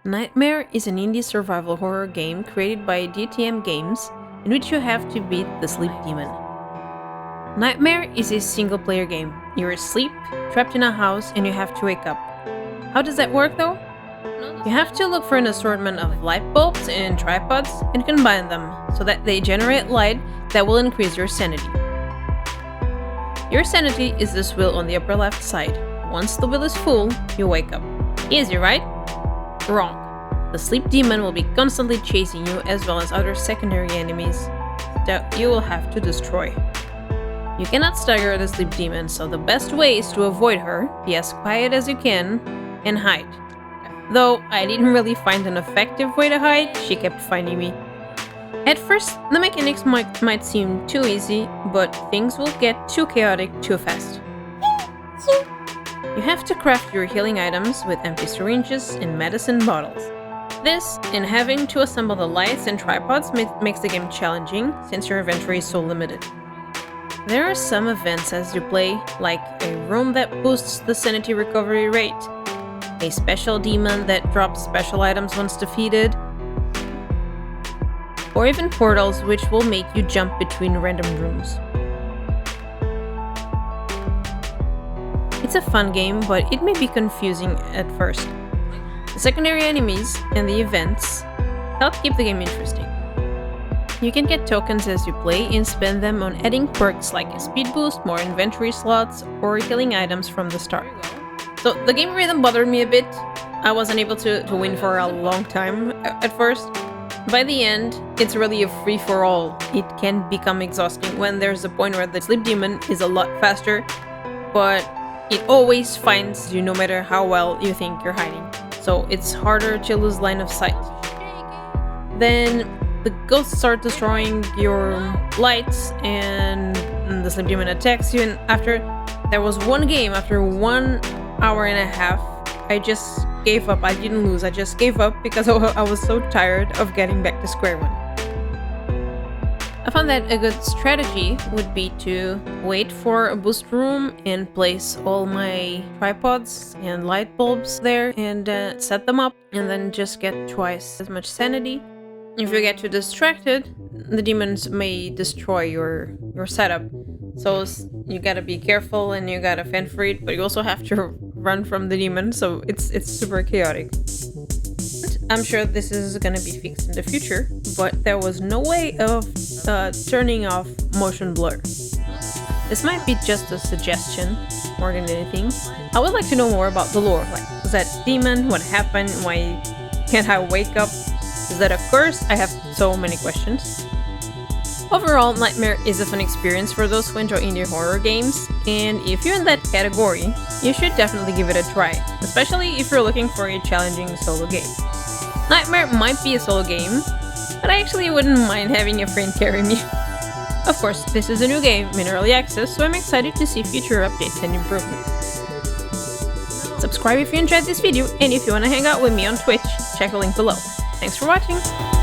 Nightmare is an indie survival horror game created by DiTMGames in which you have to beat the sleep demon. Nightmare is a single-player game. You're asleep, trapped in a house, and you have to wake up. How does that work though? You have to look for an assortment of light bulbs and tripods and combine them so that they generate light that will increase your sanity. Your sanity is this wheel on the upper left side. Once the wheel is full, you wake up. Easy, right? Wrong. The sleep demon will be constantly chasing you as well as other secondary enemies that you will have to destroy. You cannot stagger the sleep demon, so the best way is to avoid her, be as quiet as you can, and hide. Though I didn't really find an effective way to hide, she kept finding me. At first, the mechanics might seem too easy, but things will get too chaotic too fast. You have to craft your healing items with empty syringes and medicine bottles. This, and having to assemble the lights and tripods makes the game challenging, since your inventory is so limited. There are some events as you play, like a room that boosts the sanity recovery rate, a special demon that drops special items once defeated, or even portals which will make you jump between random rooms. It's a fun game, but it may be confusing at first. The secondary enemies and the events help keep the game interesting. You can get tokens as you play and spend them on adding perks like a speed boost, more inventory slots, or healing items from the start. So the game rhythm bothered me a bit. I wasn't able to win for a long time at first. By the end, it's really a free-for-all. It can become exhausting when there's a point where the sleep demon is a lot faster, but it always finds you no matter how well you think you're hiding. So it's harder to lose line of sight. Then the ghosts start destroying your lights and the sleep demon attacks you, and after there was one game, after 1 hour and a half, I just gave up. I didn't lose, I just gave up because I was so tired of getting back to square one. I found that a good strategy would be to wait for a boost room and place all my tripods and light bulbs there and set them up, and then just get twice as much sanity. If you get too distracted, the demons may destroy your setup. So you gotta be careful and you gotta fend for it, but you also have to run from the demon, so it's super chaotic. I'm sure this is gonna be fixed in the future, but there was no way of turning off motion blur. This might be just a suggestion more than anything. I would like to know more about the lore, like, was that demon, what happened, why can't I wake up, is that a curse? I have so many questions. Overall, Nightmare is a fun experience for those who enjoy indie horror games, and if you're in that category, you should definitely give it a try, especially if you're looking for a challenging solo game. Nightmare might be a solo game, but I actually wouldn't mind having a friend carry me. Of course, this is a new game in early access, so I'm excited to see future updates and improvements. Subscribe if you enjoyed this video, and if you want to hang out with me on Twitch, check the link below. Thanks for watching!